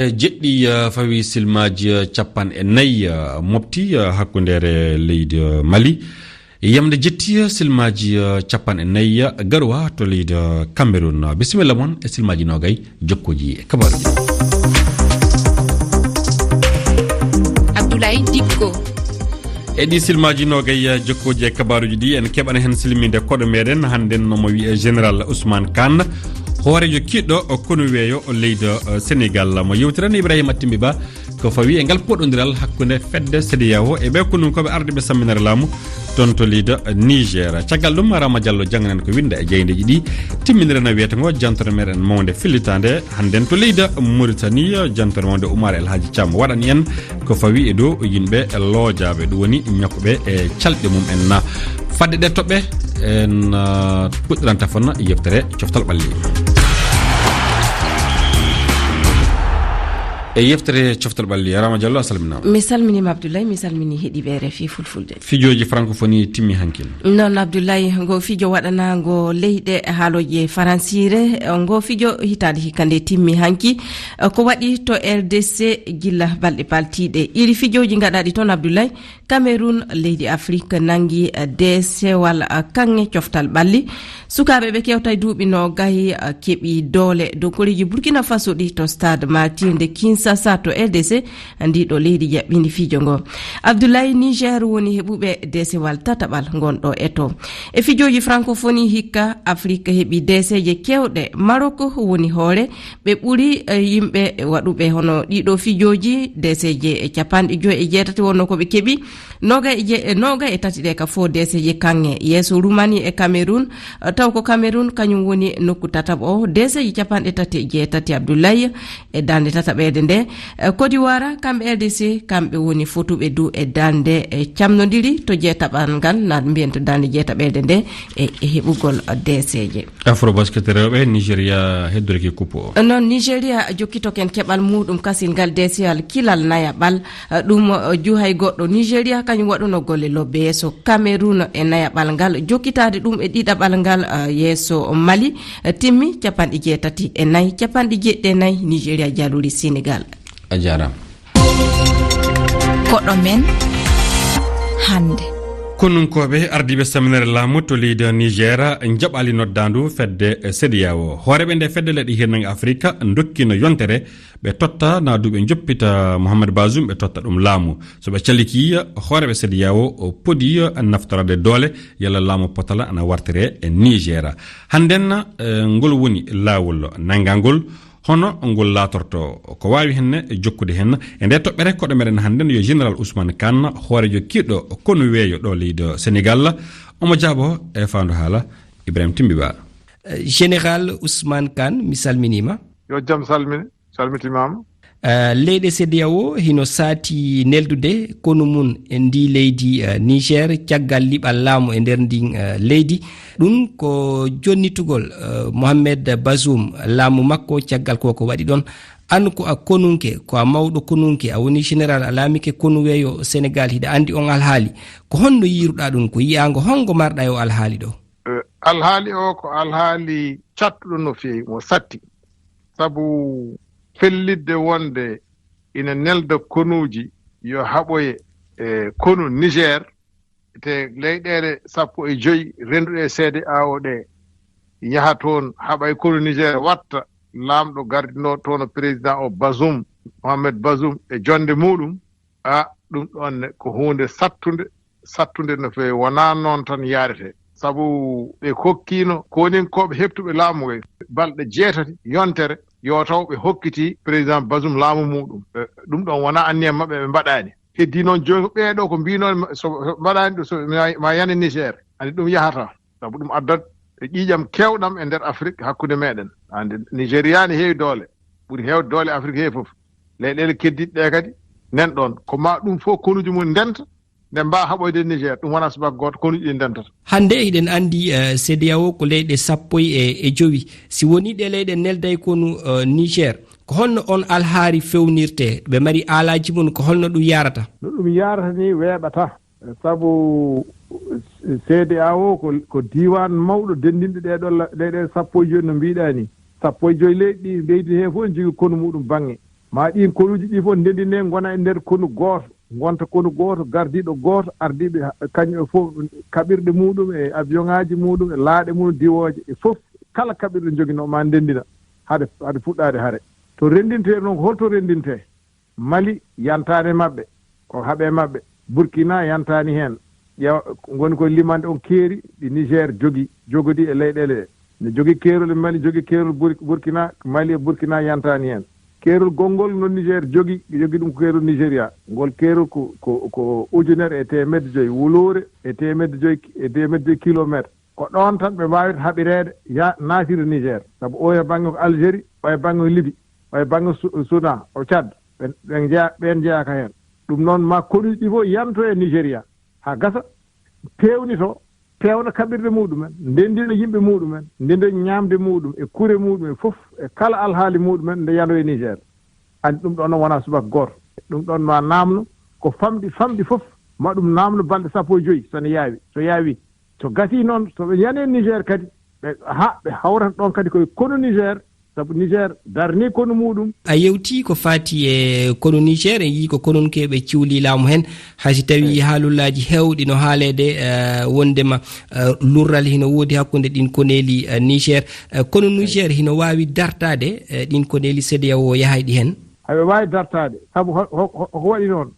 jeɗɗi fawi silmaji capan e nayyi mofti hakkundere leydi Mali yamde jetti silmaji capan e nayyi garwa to leydi Cameroun. Bisimilla mon e silmaji nogay jokkoji e kabaruji. Abdoulaye Dikko e ɗi silmaji nogay jokkoji e kabaruji ɗi en keɓana hen silminde koɗo meɗen hannden mo wiye général Ousmane Kane hoorejo kiɗɗo kono weeyo leydi Sénégal mo yewtirani Ibrahima Timbi Ba ko fawi e ngal poɗodiral hakkunde fedde CEDEAO e ɓe konum koɓe arde ɓe samminare laamu toon to leydi Niger. Caggal ɗum Rama Diallo jangganen ko winde e jeydeji ɗi timminirena wiyetego jantore meɗen mawde fillitande hannden to leydi Mauritanie jantore mawde Oumar El Hadji Thiam waɗani en ko fawi e dow yimɓe loojaɓe ɗum woni ñakkoɓe e calɗe mum en fadde ɗe toɓɓe en puɗɗiran tafon yeftere coftal ɓalli e yeftere coftal ɓalli. Rama Diallo asalminama. Mi salminima Abdoulaye, mi salmini heeɗiɓe RFI fulfulde. Fijoji francophonie timmi hankin non Abdoulaye, ngo fijo waɗana ngo leyɗe haaloje faransire, ngo fijo hitande hikande timmi hanki ko waɗi to RDC gilla balɗe paltiɗe. iri fijoji gaɗaɗi toon Abdoulaye, Cameroun leydi Afrique nangi desewal kanŋe coftal ɓalli. sukaɓe ɓe kewta duuɓi no gahi keeɓi doole dow koriji Burkina Faso ɗi to stade matirde Kinshasa to RDC ndiɗo leydi jaɓɓindi fijo ngo. Abdoulaye, Niger woni heɓuɓe desewal tataɓal gonɗo eto. E fijoji francophonie hikka Afrique heɓi deseje kewɗe. Maroc woni hoore, ɓe ɓuri yimɓe waɗuɓe hono ɗiɗo fijoji deseje capanɗe 5 wonno koɓe keeɓi. noga e tati ɗe ka fo deseje kanŋe yeeso Roumanie e Cameroun taw ko Cameroun kañum woni nokku tataɓo o deseji capanɗe 37 Abdoulaye e dande tataɓede nde. Côte d'Ivoire kamɓe RDC kamɓe woni fotuɓe du e dande camnodiri to jeetaɓal ngal na mbiyen to dande jeetaɓede nde e heɓugol deseje. Afrobasket rewɓe Nigeria heddoriki coupe o non Nigeria jokkitoken keɓal muɗum kasilngal deseyal kilal nayaɓal ɗum juhay goɗɗo. Nigeria kañum waɗuno golle lobbe yeeso Cameroun e nayaɓal ngal jokkitade ɗum e ɗiɗaɓal ngal yeeso Mali timmi 84 94 Nigeria jaluri Sénégal. a jarama. koɗo men hande konunkoɓe ardiɓe saminere laamu to leydi Niger jaɓali noddandu fedde CEDEAO. hooreɓe nde fedde leɗɗi hirnange Afrique dokkino yontere ɓe totta naaduɓe joppita Mohamed Bazoum ɓe totta ɗum laamu. so ɓe caliki hooreɓe CEDEAO podi naftorade doole yalla laamu potala ana wartire e Niger. hannden ngol woni laawol nangangol hono ngol laatorto ko wawi henne jokkude hen e nde toɓɓere koɗo meɗen hannden yo général Ousmane Kane hoorejo kiɗɗo kono weeyo ɗo leydi Sénégal omo jaabo e fandu haala Ibrahima Timbi Ba. général Ousmane Kane mi salminima. yo jaam salmitimama. leyɗe CEDEAO hino saati neldude kono mum e ndi leydi Niger caggal liɓal laamu e nder ndin leydi. ɗum ko jonnitugol Mohamed Bazoum laamu makko caggal koko waɗi ɗon. an ko a konunke ko a mawɗo konunke a woni général a laamike konuweeyo Sénégal hiɗa andi on alhaali ko honno yiruɗa ɗum ko yiyango hongo marɗa e o alhaali ɗo. alhaali o ko alhaali cattuɗo no feewi mo satti sabu fellidde wonde ina nelda konuuji yo haɓoye e konu Niger te leyɗeele 15 renduɗe CEDEAO ɗe yaha toon haɓa e konu Niger watta laamɗo gardino toon président o Bazoum Mohamed Bazoum e jonde muɗum ɗum ɗon ko hunde sattunde no feewi wonaa noon tan yaarete sabu ɓe kokkiino koninkoɓe heɓtuɓe laamu ɓe balɗe 6 yontere yo taw ɓe hokkiti président Bazoum laamu muɗum ɗum ɗon wona anniya maɓɓe ɓe mbaɗani heddi noon joni ɓeeɗo ko mbinoon so mbaɗani ɗo so ma yani Niger andi ɗum yahata sabu ɗum addat e ƴiiƴam kewɗam e nder Afrique hakkude meɗen andi Nigéria ne heewi doole ɓuri heewde doole Afrique heewi fof leyɗele keddiɗe ɗe kadi nen ɗon ko ma ɗum fof konuji mum ndenta nde mba haɓoyde Niger ɗum wona subaka goto konuji ɗi ndentata. hande hiɗen andi CEDEAO ko leyɗe 15 si woni ɗe leyɗe nelday konu Niger ko holno on alhaari fewnirte ɓe mari aalaji mum ko holno ɗum yarata. no ɗum yarata ni weeɓata sabu CEDEAO ko diwan mawɗo dendinɗe ɗeɗo leyɗe 15 no mbiɗa ni 15 leydi he fof ne jogui konu muɗum bange ma ɗin konuuji ɗi fof ndendine gona e nder konu gooto gonta konu gooto gardiiɗo gooto ardiiɓe kañum e fof kaɓirɗe muɗum e avion ŋaji muɗum e laaɗe muɗum diwooje e fof kala kaɓirɗe joginoo ma ndendina hade fuɗɗaade hare to renndintee noon holto renndintee Mali yantaani maɓɓe ko haɓee maɓɓe Burkina yantaani heen ƴeewa ngoni koye limande on keeri ɗi Niger jogodi e leyɗele ɗe ne jogii keerol e Mali jogii keerol Burkina Mali e Burkina yantaani heen keerol gonngol no Niger jogi ɗum ko keerol Nigéria ngol keerol ko ujunere e temedde joyi wuluure e temedde joyi kilométre ko ɗon tan ɓe mbaawi haɓireede naatire Niger sabu o e baŋnge ko Algérie o e baŋnge Libi o e baŋnge Soudan o Tchad ɓen jeeyaka heen ɗum noon ma konuuji ɗi fof yanto e Nigéria haa gasa pewna kaɓirɗe muɗumen ndendina yimɓe muɗumen ndendina ñaamde muɗum e kure muɗum e fof e kala alhaali muɗumen nde yano e Niger andi ɗum ɗon noon wona subaka gooto ɗum ɗon ma naamno ko famɗi fof ma ɗum naamno balɗe 15 so yaawi so gasi noon so ɓe yani e Niger kadi ɓe hawrata ɗon kadi koye kono Niger sabu Niger darni kono muɗum. A yewti ko fati e kono Niger en yii ko kononke ɓe ciwli laamu hen haysi tawi haalullaji hewɗi no haalede wondema lurral hino woodi hakkude ɗin koneli Niger kono Niger hino wawi dartade ɗin koneli CEDEAO yahayɗi hen. Haɓe wawi dartade sabu ko waɗi noon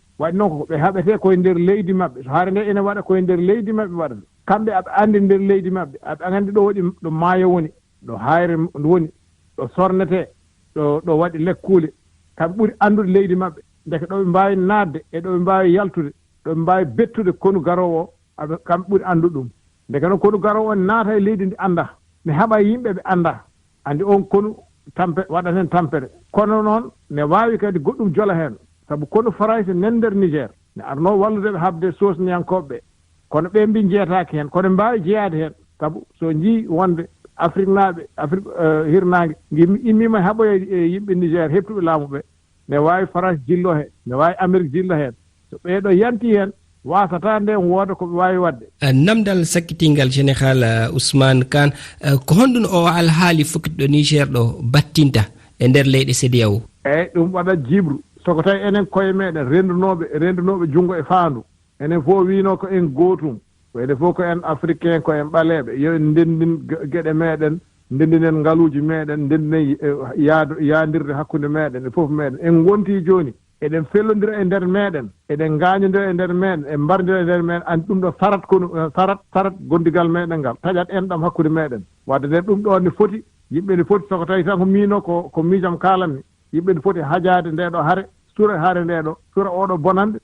ko ɓe haɓete koye nder leydi maɓɓe so haare nde ene waɗa koye nder leydi maɓɓe waɗata kamɓe aɓe andi nder leydi maɓɓe aɓe andi ɗo waɗi ɗo maayo woni ɗo hayre woni ɗo sornete ɗo waɗi lekkuule kamɓe ɓuri anndude leydi maɓɓe ndeke ɗo ɓe mbaawi naatde e ɗo ɓe mbaawi yaltude ɗo ɓe mbaawi bettude konu garowo o kamɓe ɓuri anndude ɗum ndeke noon konu garowo o naata e leydi ndi annda ne haɓa yimɓe ɓe annda andi on konu waɗat heen tampere kono noon ne waawi kadi goɗɗum jola heen sabu konu Farayse nen nder Niger ne arnoo wallude ɓe haɓde sosniyankoɓe ɓe kono ɓe mbi jeetaaki heen kono mbaawi jeyaade heen sabu so njii wonde Afrique hirnaange immima haɓoya yimɓe Niger heɓtuɓe laamu ɓe ne waawi France jillo heen ne waawi Amérique jillo heen so ɓeeɗo yanti heen wasata nden wooda ko ɓe waawi waɗde. Namdal sakkitingal général Ousmane Kane ko honɗum o alhaali fokkiɗo Niger ɗo battinta e nder leyɗe CEDEAO. eeyi ɗum waɗat jibru soko tawi enen koye meɗen renndunooɓe junngo e faandu enen fof wiino ko en gootum wayde fof ko en africain ko en ɓaleeɓe yo en ndenndin geɗe meɗen ndenndinen ngaluuji meɗen ndenndinen yaandirde hakkunde meɗen e fof meɗen en ngontii jooni eɗen fellondira e ndeer meɗen eɗen ngaañondira e ndeer meɗen en mbarndira e ndeer meɗen andi ɗum ɗo sarat gondigal meɗen ngal taƴat en ɗam hakkude meɗen wadde nden ɗum ɗo ne foti yimɓe ne foti soko tawi tan ko miino ko miijam kaalanmi yimɓe ne foti hajaade nde ɗo hare sura haare nde ɗo sura oɗo bonande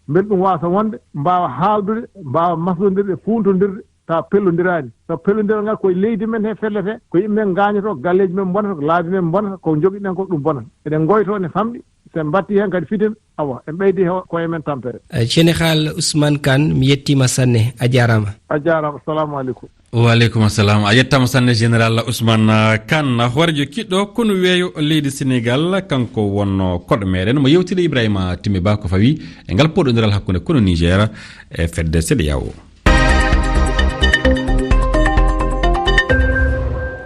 mbel ɗum waasa wonde mbaawa haaldude mbaawa maslodirde fuuntodirde tawa pellondirani so pellodiral ngal koye leydi men he fellete ko yimɓe men gañoto galleji men bonata ko laabi men bonata ko joguiɗen ko ɗum bonata eɗen goyto ne famɗi sen batti hen kadi fitin awa en ɓeydi koye men tampere. Général Ousmane Kane mi yettima sanne a jarama. Assalamu aleykum. Waleykum assalam a yettama sanne général Ousmane Kane horejo kiɗɗo kono weeyo leydi Sénégal kanko wonno koɗo meɗen mo yewtide Ibrahima Timmy Ba ko fawi e ngal poɗodiral hakkude kono Niger e fedde CEDEAO.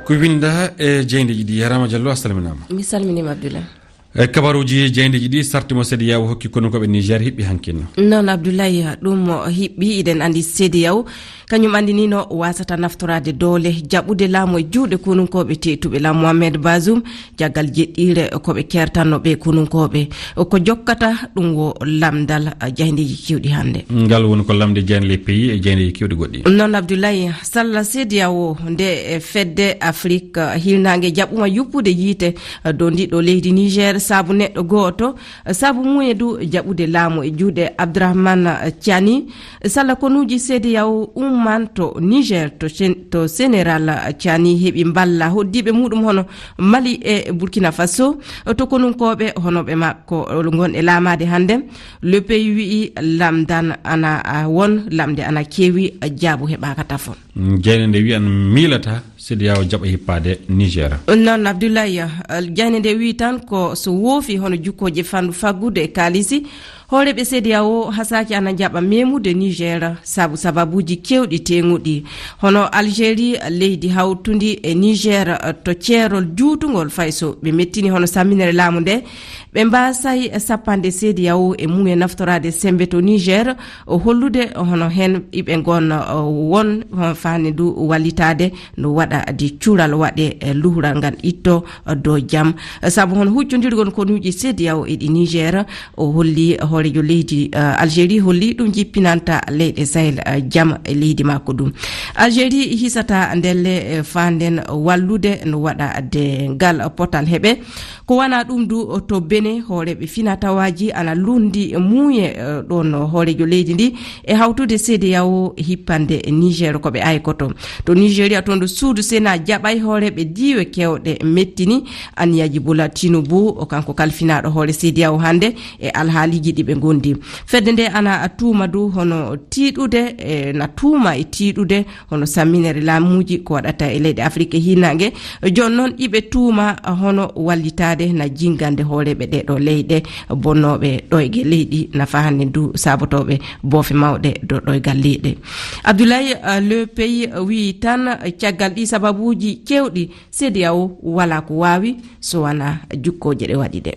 ko winda e jeydeji ɗi Yarama Diallo a salminama. Mi salminima Abdoulaye. kabaruuji jeydeji ɗi sartimo CEDEAO hokki konunkoɓe Niger hiɓɓi hankkino noon Abdoulaye ɗum hiɓɓi iɗen andi CEDEAO kañum andinino wasata naftorade doole jaɓude laamu e juuɗe konunkoɓe tetuɓe la Mohamed Bazoum jaggal jeɗɗire koɓe kertannoɓe konunkoɓe ko jokkata ɗum wo lamdal jeydeji kewɗi hannde ngal woni ko lamde jeyne les pays e jeydeji kewɗi goɗɗi noon Abdoulaye salla CEDEAO nde fedde Afrique hilnangue jaɓɓuma yuppude yiite dow ndiɗo leydi Niger saabu neɗɗo goto saabu muyedu jaɓude laamu e juuɗe Abdourahmane Tiani salla konuji CEDEAO umman to Niger to Sénéral Tiani heɓi balla hoddiɓe muɗum hono Mali e Burkina Faso to konunkoɓe honoɓe makko gon e laamade hannde le pays wi lamdan ana won lamde ana keewi jaabu heɓaka tafon jeyne nde wi an milata CEDEAO jaɓa hippade Niger noon Abdoulaye jeyne nde wi tan ko so woofi hono jukkoje fandu faggude e kalisi hooreɓe CEDEAO hasaki ana jaɓa memude Niger sababuji kewɗi teŋuɗi hono Algérie leydi hawtundi e Niger to ceerol juutugol fayso ɓe mettini hono samminere laamu nde ɓe mbasay sappande CEDEAO e mum e naftorade sembe to Niger hollude hono hen iɓe gon won fani du wallitade no waɗa di cuural waɗe luhural ngal itto dow jaam saabu hono huccodirgon konuji CEDEAO e ɗi Niger o holli hoorejo leydi Algérie holli ɗum jippinanta leyɗe Sahel jaam e leydi makko ɗum Algérie hisata ndelle fanden wallude no waɗa de ngal potal heɓe ko wana ɗum du to bene hooreɓe finatawaji ana lundi muuye ɗon hoorejo leydi ndi e hawtude CEDEAO hippande Niger koɓe aykoto to Nigeria toon do suudu sena jaɓay hooreɓe diiwe kewɗe mettini Aniyaji Bola Tinubu o kanko kalfinaɗo hoore CEDEAO hande e alhaaliji ɗi ɓe gondi fedde nde ana tuuma du hono tiiɗude na tuuma e tiiɗude hono samminere laamuji ko waɗata e leyɗe Afrique hinnangue jon noon iɓe tuuma hono wallitade na jingande hooreɓe ɗeɗo leyɗe bonnoɓe ɗoyge leydi nafa hande du sabotoɓe boofe mawɗe do ɗoygal leyɗe Abdoulaye le pays wi tan caggal ɗi sababuji kewɗi CEDEAO wala ko wawi so wana jukkoje ɗe waɗi ɗe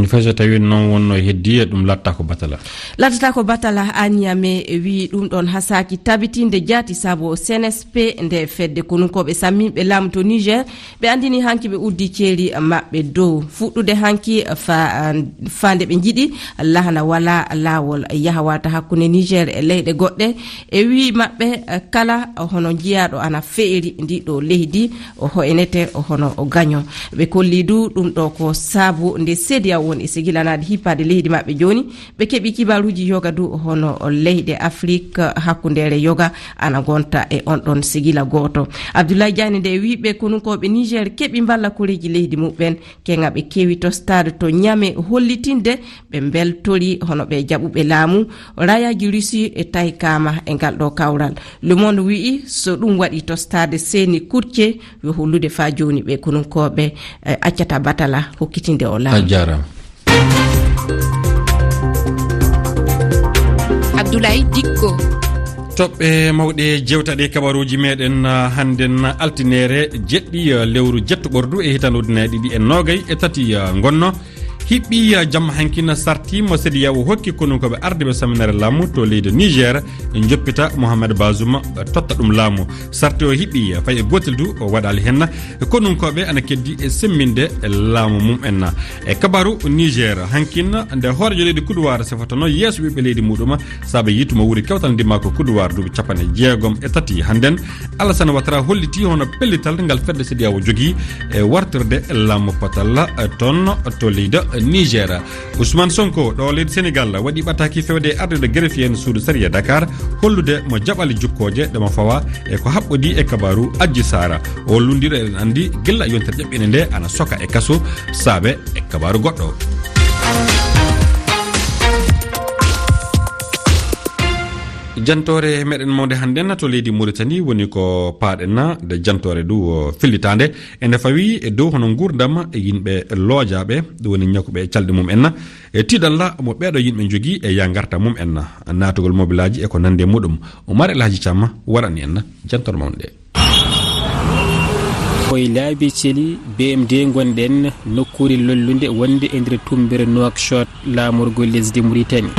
fayso tawi noon wonno heddi e ɗum latta ko batala Agname wi ɗum ɗon hasaki tabitinde jaati saabu CNSP nde fedde konunkoɓe samminɓe laamu to Niger ɓe andini hanki ɓe uddi ceeri maɓɓe dow fuɗɗude hanki fande ɓe jiɗi lahana wala laawol yahawata hakkunde Niger e leyɗe goɗɗe e wi maɓɓe kala hono jiyaɗo ana feeri ndiɗo leydi o hoynete hono o gaño ɓe kolli du ɗum ɗo ko saabu nde CEDEAO woni sigilanade hippade leydi maɓɓe joni ɓe keeɓi kibaruji yoga du hono leyɗe Afrique hakkundere yoga ana gonta e on ɗon sigila goto Abdoulaye Diagne nde wiɓe konunkoɓe Niger keeɓi mballa koreji leydi muɓen kenga ɓe kewi to stade to ñame hollitinde ɓe beltori hono ɓe jaɓuɓe laamu rayaji Russie e tawi kama e ngal ɗo kawral Le Monde wi'i so ɗum waɗi to stade Seni Kurtie yo hollude fa joni ɓe konunkoɓe accata batala hokkitinde o laamu Abdoulaye Dikko toɓɓe mawɗe jewtaɗe kabaruji meɗen hannden altinere jeɗɗi lewru jettoɓordu e hitande ujunere ɗiɗi e nogay e tati gonno hiɓɓi jamma hankina sartima CEDEAO hokki konunkoɓe arde ɓe saminere laamu to leydi Niger joppita Mohamed Bazoum totta ɗum laamu sarti o hiɓɓi fay e gotel du o waɗali hen konunkoɓe ana keddi e semminde laamu mum en e kabaru Niger hankina nde hoorejo leydi Kudowar sefatono yeeso ɓiɓɓe leydi muɗum saabe yituma wuuri kewtal ndima ko Kudowar duuɓi 60 hannden Alassane Ouattara holliti hono pellital ngal fedde CEDEAO jogui e wartirde laamu potal toon to leydi Niger. Ousmane Sonko ɗo leydi Sénégal waɗi ɓattaki fewde ardude greffier en suudu Saria Dakar hollude mo jaɓali jukkoje ɗemo fawa e ko haɓɓodi e kabaru Adji Sara o lundiɗo eɗen andi gilla yontere ƴaɓɓine nde ana soka e kaso saabe e kabaru goɗɗo jantore meɗen mawde hannden to leydi Mauritanie woni ko paaɗen de jantore du fillitande ene fawi e dow hono gurdam e yimɓe loojaɓe ɗum woni ñakuɓe calɗe mum en e tiɗalla mo ɓeeɗo yimɓe jogui e ya garta mum en natugol mobilaji e ko nande muɗum Oumar Elhaji Thiam waɗani en jantore mawde koye laabi celi BMD gonɗen nokkure lollude wonde e nder tumbere Nouakchott laamorgol lesdi Mauritanie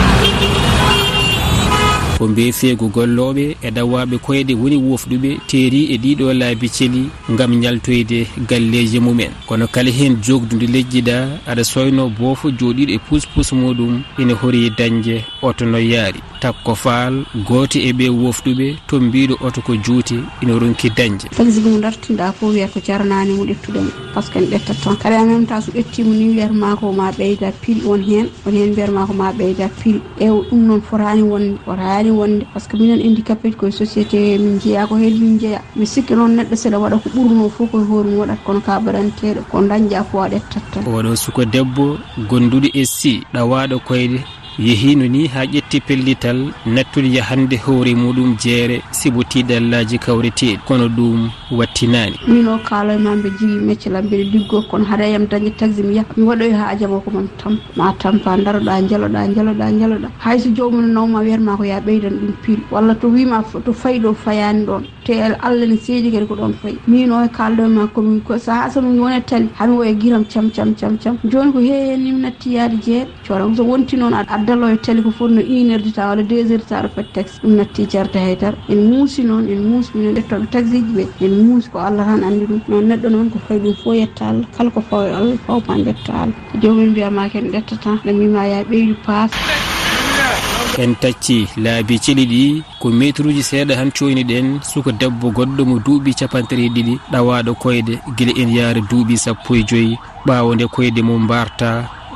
ko mbeefeego golloɓe e dawaɓe koyɗe woni wofɗuɓe teeri e ɗiɗo laabi celi ngam ñaltoyde galleji mumen kono kala hen jogdude lejjiɗa aɗa soyno boofo jooɗiɗo e puspus muɗum ina hori dañde oto no yaari takko faal gooto e ɓe wofɗuɓe to mbiɗo oto ko juuti ina ronki dañde taxi mo dartinɗa ko wiyata ko jarnani mo ƴettuɗen par ce que en ƴettat tan kadi en même temps so ƴettimo ni wiyatma ko ma ɓeyda pile won hen mbiyatma ko ma ɓeyda pile ew ɗum noon fotani wonde par ce que minen handicapé koye société min jeeya ko hen min jeeya mi sikki noon neɗɗo seeɗa waɗa ko ɓurno fof koye hoore mum waɗata kono ka baɗanteɗo ko dañƴa fo a ƴettat tan oɗo suko debbo gonduɗo essi ɗawaɗo koyɗe yehino ni ha ƴetti pellital nattude yahande hoore muɗum jeere sibo tiɗallaji kawreteɗi kono ɗum wattinani min o kaaloye ma mbe jogui mecce lam mbeɗe liggo kono haɗa yam dañde taxi mi yaha mi waɗoy haajama ko mam tampa ma tampa daroɗa jaloɗa hayso jomum nawma wiyatma ko ya ɓeydan ɗum pile walla to wima to fayi ɗo fayani ɗon te Allah ne seedi kadi ko ɗon fayi min o e kalɗo ma komin ko saha somi woni tali hami woye guiram cam joni ko heehen nim natti yaade jeeɗe coɗa so wonti noon aɗa dalo e tali ko foti no 1 heure du temps walla 2 heures du temps aɗa foti taxi ɗum natti jarde haydara en muusi noon en muusi minen ɗettoɓe taxi ji ɓe en muusi ko Allah tan andi ɗum noon neɗɗo noon ko fayi ɗum fo yetta Allah kala ko fawi Allah fawma jetta Allah jomum mbiyama ken ɗettata nde mbima ya ɓeydu paas en tacci laabi celi ɗi ko métre uji seeɗa han coyni ɗen suka debbo goɗɗo mo duuɓi 32 ɗawaɗo koyde guila en yaara duuɓi 15 ɓawo nde koyde mo mbarta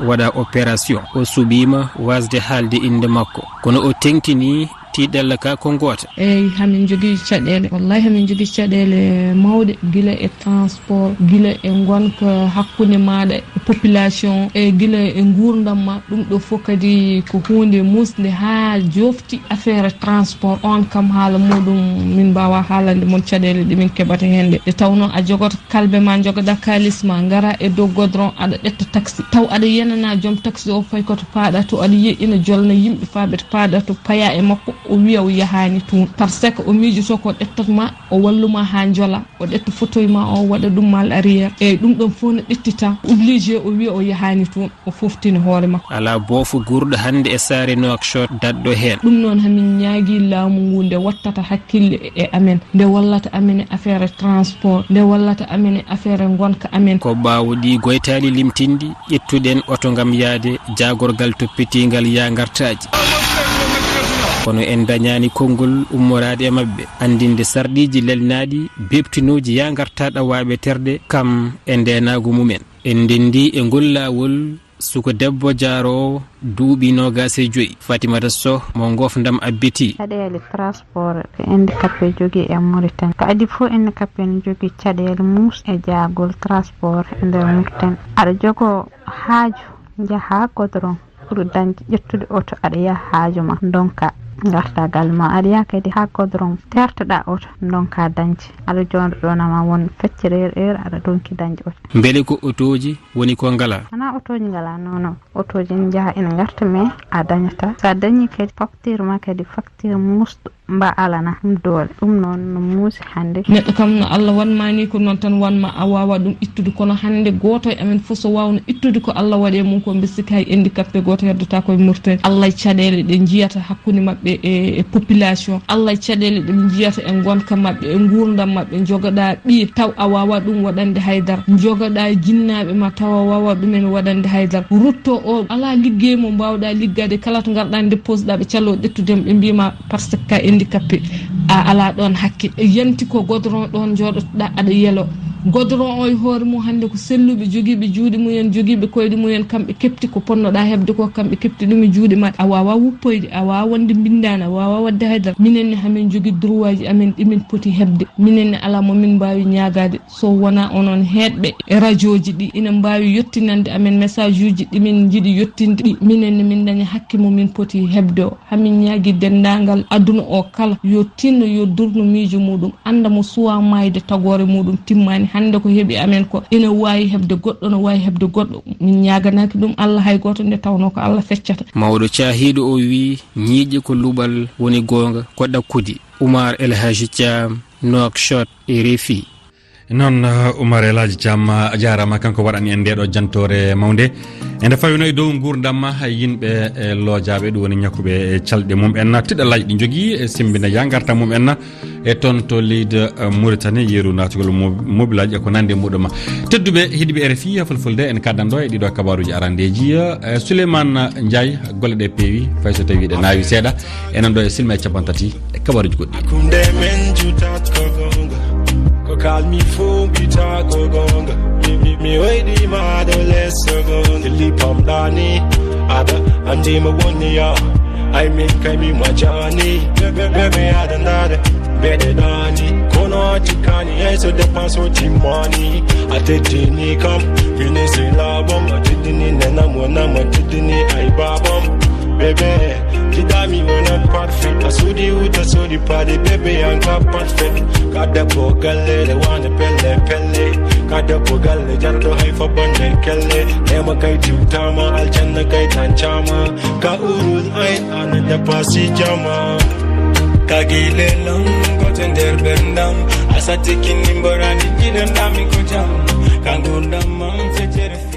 waɗa opération o suɓima wasde haalde inde makko kono o tengtini tiɗalla ka ko goota eyyi hamin jogui caɗele wallahi hamin jogui caɗele mawɗe guila e transport guila e gonka hakkude maɗa e population e guila e gurdam ma ɗum ɗo fof kadi ko hunde musde ha jofti affaire transport on kam haala muɗum min mbawa haalande moon caɗele ɗemin keɓata hen ɗe tawno a jogoto kalbe ma jogoɗa kalis ma gara e dow godron aɗa ƴetta taxi taw aɗa yenana joom taxi o fayi koto paaɗa to aɗa yiya ina jolna yimɓe faɓe to paaɗa to paya e makko o wiya o yahani tun par ce que o miijoto ko ɗettatma o walluma ha jola o ɗetta photo ma o waɗa ɗum mal arrière eyyi ɗum ɗon fof no ɗettita obligé o wiya o yahani tun o foftini hoore makko ala boofo gurɗo hande e saare Nouakchott dadɗo hen ɗum noon hamin ñaagui laamu ngu nde wattata hakkille e amen nde wallata amen e affaire transport nde wallata amen e affaire gonka amen ko ɓaawo ɗi goytali limtindi ƴettuɗen oto gam yaade jagorgal toppitigal ya gartaji kono en dañani konngol ummorade e mabɓe andinde sarɗiji lelnaɗi bebtinoji ya garta ɗawaɓe terde kam e ndenago mumen en ndendi e ngol lawol suko debbo jaaro duuɓi 25 Fatimata Sow mo gofdam abbiti caɗele transport ko handicapé jogui e Mauritanie ko adi fof handicapé ne jogui caɗele mus e jaagol transport e nder Mauritanie aɗa jogo haaju jaaha godron pour dañde ƴettude oto aɗa yaha haaju ma donka gartagal ma aɗa yaha kadi ha godron tertoɗa oto donka dañde aɗa jonɗo ɗonama won feccere heure aɗa donki dañde oto beele ko otoji woni ko ngala ana otoji ngala non otoji ne jaaha ina garta mais a dañata sa dañi kadi facture ma kadi facture musɗo mba alana ɗum doole ɗum noon no muusi hande neɗɗo kam no Allah wanma ni ko noon tan wanma a wawa ɗum ittude kono hande goto e amen fof so wawno ittude ko Allah waɗe mum ko bisiki hay handicapé goto heddota koye Mauritanie Allah caɗele ɗe jiyata hakkude mabɓe e population Allah caɗele ɗe jiyata e gonka mabɓe e gurdam mabɓe jogoɗa ɓiye taw a wawa ɗum waɗande haydara jogoɗa jinnaɓe ma taw a wawa ɗumen waɗande haydara rutto o ala liggey mo mbawɗa liggade kala to garɗa dépose ɗa ɓe callo ɗettudem ɓe mbima par ce que handicapé a ala ɗon hakke yanti ko godron ɗon joɗotoɗa aɗa yelo godron o e hoore mum hande ko selluɓe joguiɓe juuɗe mumen joguiɓe koyɗe mumen kamɓe kepti ko ponnoɗa hebde ko kamɓe kepti ɗum e juuɗe maɗe a wawa wuppoyde a wawa wonde bindani a wawa wadde haydara minenne hamin jogui droit ji amen ɗimin poti hebde minenne ala momin mbawi ñagade so wona onon heɗɓe e radio ji ɗi ina mbawi yettinande amen message uji ɗimin jiiɗi yettinde ɗi minenne min daña hakke momin poti hebde o hamin ñagui dendagal aduna o kala yo tinno yo durno miijo muɗum anda mo suwa mayde tagore muɗum timmani hande ko heeɓi amen ko ina wawi hebde goɗɗo no wawi hebde goɗɗo min ñaganaki ɗum Allah hay goto nde tawno ko Allah feccata mawɗo cahiɗo o wi ñiiƴe ko luɓal woni gonga ko ɗakkudi Oumar El Hadji Thiam Nouakchott e Refi noon Oumar El Hadji Thiam a jarama kanko waɗani en ndeɗo jantore mawde ende fawino e dow gurdam yimɓe loojaɓe ɗum woni ñakkuɓe calɗe mum en tiɗalaji ɗi jogui e simbina ya garta mum en e toon to leydi Mauritanie yeeru natugol mobilaji e ko nande muɗum tedduɓe hiɗiɓe RFI fulfulde en kaddanɗo e ɗiɗo kabaruji arandeji Souleymane Ndiaye golle ɗe peewi fay so tawi ɗe nawi seeɗa enen ɗo e silma e capantati e kabaruji goɗɗi ko kalmi fo bita ko gonga mi waydi ma do lesso gonga lipam dani ada andi mo woni ya I mean kai mi majani bebe ada nada bede dani kono tikani eso de paso timani atedini kam mine se labom atedini nena mona matedini ai babom bebe kida me we're not perfect. I saw the hood, I saw the party, baby, I'm not perfect. Got the pogale, they wanna pelle. Got the pogale, jardo hai for bonne kelle. Nema kai tutama, aljanna kai tanchama. Ka urul ai ana da pasi jama. Kagile long, got in der bendam. Asati kinimborani, jidam dami kujam. Kangundam, man, se